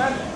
Ja.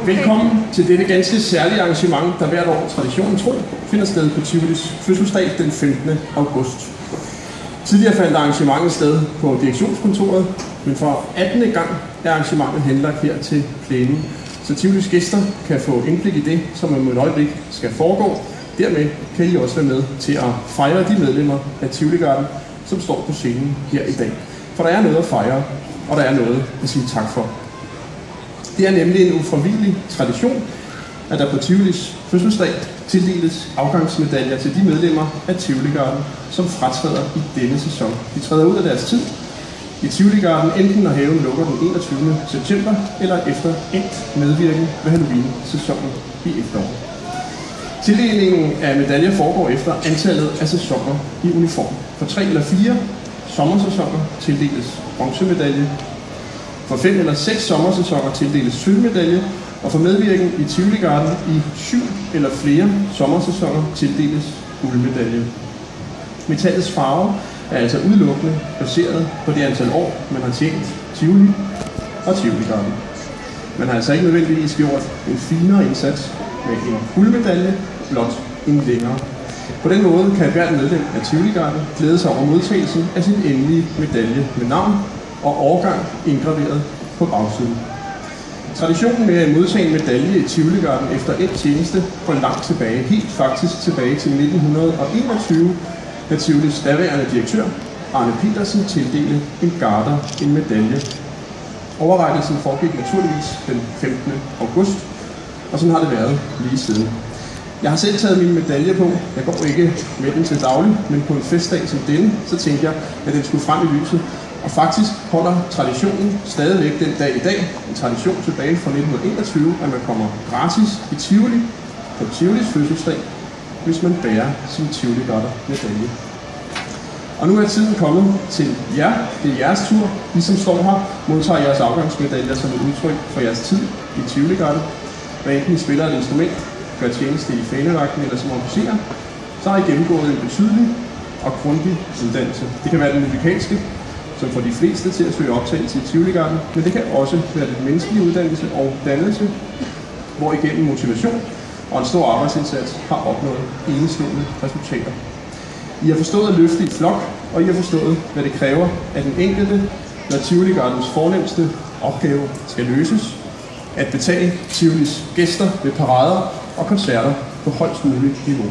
Velkommen til dette ganske særlige arrangement, der hvert år traditionen tro finder sted på Tivolis fødselsdag den 15. august. Tidligere fandt arrangementet sted på direktionskontoret, men for 18. gang er arrangementet henlagt her til plænen, så Tivolis gæster kan få indblik i det, som om et øjeblik skal foregå. Dermed kan I også være med til at fejre de medlemmer af Tivoligarden, som står på scenen her i dag. For der er noget at fejre, og der er noget at sige tak for. Det er nemlig en ufravigelig tradition, at der på Tivolis fødselsdag tildeles afgangsmedaljer til de medlemmer af Tivoligarden, som fratræder i denne sæson. De træder ud af deres tid i Tivoligarden, enten når haven lukker den 21. september, eller efter endt medvirken ved Halloween-sæsonen i efteråret. Tildelingen af medaljer foregår efter antallet af sæsoner i uniform. For 3 eller 4 sommersæsoner tildeles bronzemedalje. For 5 eller 6 sommersæsoner tildeles sølvmedalje, og for medvirken i Tivoligarden i 7 eller flere sommersæsoner tildeles guldmedalje. Metallets farve er altså udelukkende baseret på det antal år, man har tjent Tivoli og Tivoligarden. Man har altså ikke nødvendigvis gjort en finere indsats med en guldmedalje, blot en længere. På den måde kan hvert medlem af Tivoligarden glæde sig over modtagelsen af sin endelige medalje med navn og årgang indgraveret på bagsiden. Traditionen med at modtage en medalje i Tivoligarden efter endt tjeneste går langt tilbage, helt faktisk tilbage til 1921, da Tivolis daværende direktør, Arne Petersen, tildelte en garder en medalje. Overrækkelsen foregik naturligvis den 15. august, og sådan har det været lige siden. Jeg har selv taget min medalje på. Jeg går ikke med den til daglig, men på en festdag som denne, så tænkte jeg, at den skulle frem i lyset Og faktisk holder traditionen stadigvæk den dag i dag, en tradition tilbage fra 1921, at man kommer gratis i Tivoli på Tivolis fødselsdag, hvis man bærer sin Tivoli-Garter-medalje. Og nu er tiden kommet til jer. Det er jeres tur. I som står her, modtager jeres afgangsmedaljer som et udtryk for jeres tid i Tivoli-Garter. Hvad enten I spiller et instrument, gør tjeneste i fanevagten eller som officer, så har I gennemgået en betydelig og grundig uddannelse. Det kan være den musikalske, som får de fleste til at søge optagelse i Tivoli-Garten, men det kan også være den menneskelige uddannelse og dannelse, hvor igennem motivation og en stor arbejdsindsats har opnået enestående resultater. I har forstået at løfte i flok, og I har forstået, hvad det kræver af den enkelte, når Tivoli-Gardens fornemste opgave skal løses, at betage Tivolis gæster ved parader og koncerter på højst muligt niveau.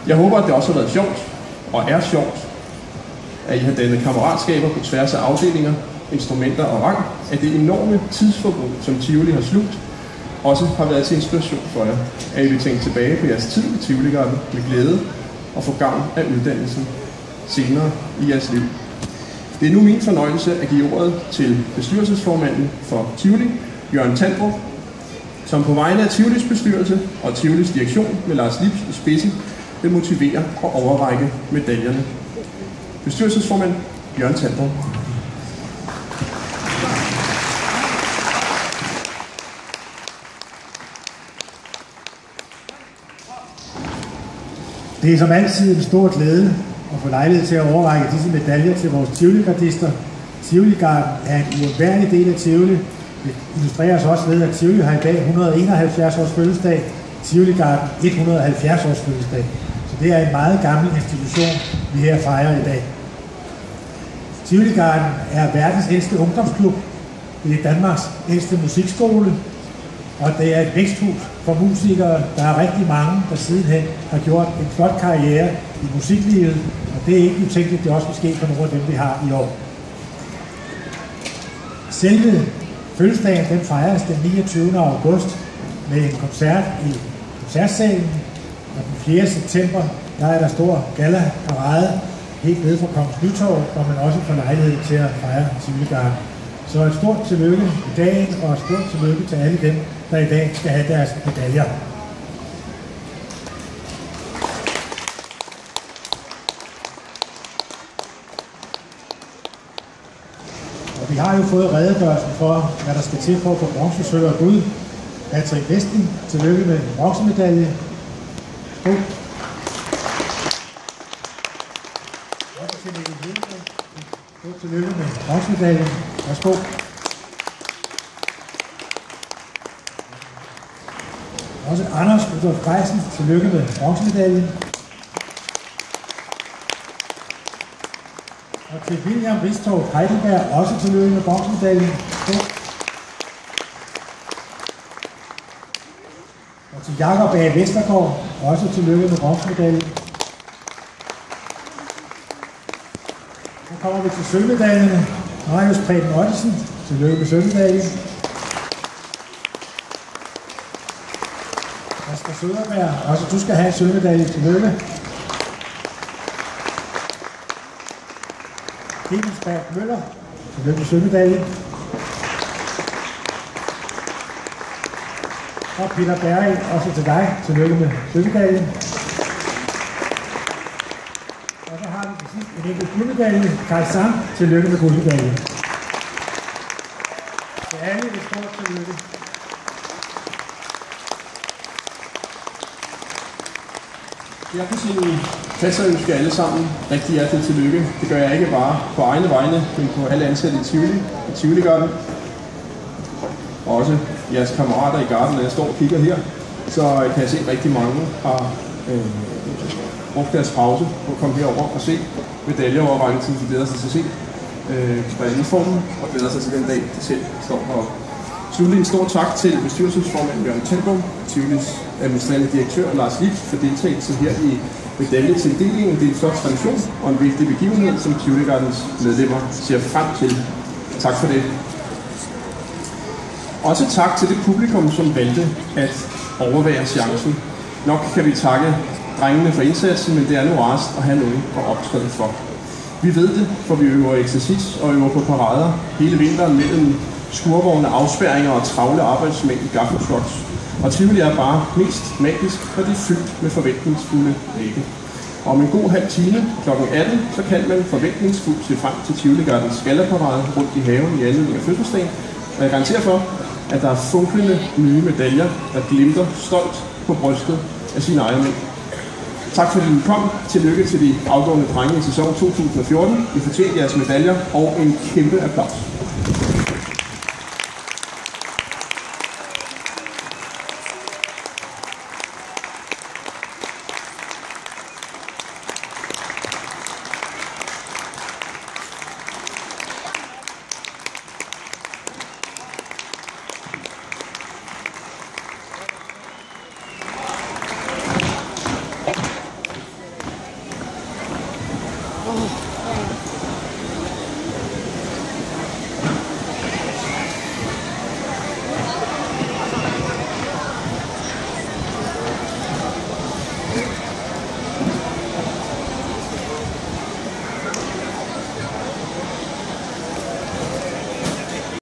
Jeg håber, at det også har været sjovt, og er sjovt, at I har dannet kammeratskaber på tværs af afdelinger, instrumenter og rang, at det enorme tidsforbrug, som Tivoli har slugt, også har været til inspiration for jer, at I vil tænke tilbage på jeres tid i Tivoli-Garten med glæde og få gavn af uddannelsen senere i jeres liv. Det er nu min fornøjelse at give ordet til bestyrelsesformanden for Tivoli, Jørgen Tandrup, som på vegne af Tivolis bestyrelse og Tivolis direktion med Lars Lips i spidsen vil motivere og overrække medaljerne. Bestyrelsesformand Jørgen Tandrup. Det er som altid en stor glæde at få lejlighed til at overrække disse medaljer til vores Tivoli-gardister. Tivoli-Garden er en uundværlig del af Tivoli. Det illustreres også ved, at Tivoli har i dag 171 års fødselsdag, Tivoli-Garden 170 års fødselsdag. Så det er en meget gammel institution, vi her fejrer i dag. Tivoli-Garden er verdens ældste ungdomsklub. Det er Danmarks ældste musikskole. Og det er et væksthus for musikere. Der er rigtig mange, der sidenhen har gjort en flot karriere i musiklivet. Og det er ikke utænkeligt, at det også vil ske for nogle af dem, vi har i år. Selve fødselsdagen den fejres den 29. august med en koncert i koncertsalen. Og den 4. september der er der stor gala-parade helt nede fra Kongens Nytorv, hvor man også får lejlighed til at fejre Tivoli-Garden. Så et stort tillykke i dagen, og et stort tillykke til alle dem, der i dag skal have deres medaljer. Og vi har jo fået redegørelsen for, hvad der skal til for at få bronzesølver ud. Patrick Westing, tillykke med bronzemedalje. Tillykke med bronzemedaljen. Værsgo. Også Anders Rudolf Greisen, tillykke med bronzemedaljen. Og til William Ristorff Heidelberg, også tillykke med bronzemedaljen. Og til Jakob A. Vestergaard, også tillykke med bronzemedaljen. Så kommer vi til sølvmedaljerne. Marius Preben Ottesen, tillykke med sølvmedaljen. Asger Søderberg, også du skal have sølvmedaljen, tillykke. Kevensberg Møller, tillykke med sølvmedaljen. Og Peter Berg, også til dig, tillykke med sølvmedaljen. Og så har vi til sidst en enkelt guldmedalje, Carl Sang, tillykke med guldmedaljen. Til alle et stort tillykke. Jeg kan sige klasseønske alle sammen rigtig hjerteligt tillykke. Det gør jeg ikke bare på egne vegne, men på alle ansatte i Tivoli og Tivoli-Garden. Og også jeres kammerater i Garden, når jeg står og kigger her, så kan jeg se, at rigtig mange har brugt deres pause på at komme herover og se medaljeoverrækkelsen. De glæder sig til at se uniformen og glæder sig til den dag, de selv står heroppe. Sluttelig en stor tak til bestyrelsesformand Jørgen Tandrup, Tivolis administrerende direktør Lars Lips for deltagelsen her i medaljetildelingen. Det er en flot tradition og en vigtig begivenhed, som Tivoli-Gardens medlemmer ser frem til. Tak for det. Også tak til det publikum, som valgte at overvære chancen. Nok kan vi takke drengene for indsatsen, men det er nu rarest at have nogen at optræde for. Vi ved det, for vi øver eksercits og øver på parader hele vinteren mellem skurvogne, afspærringer og travle arbejdsmænd i gaffeltrucks. Og Tivoli er bare mest magisk, for det er fyldt med forventningsfulde vægge. Om en god halv time kl. 18, så kan man forventningsfuldt se frem til Tivoli Gardens gallaparade rundt i haven i anledning af fødselsdagen. Og jeg garanterer for, at der er funklende nye medaljer, der glimter stolt på brystet af sine ejermænd. Tak fordi I kom. Tillykke til de afgående drenge i sæson 2014. I fortjener jeres medaljer og en kæmpe applaus.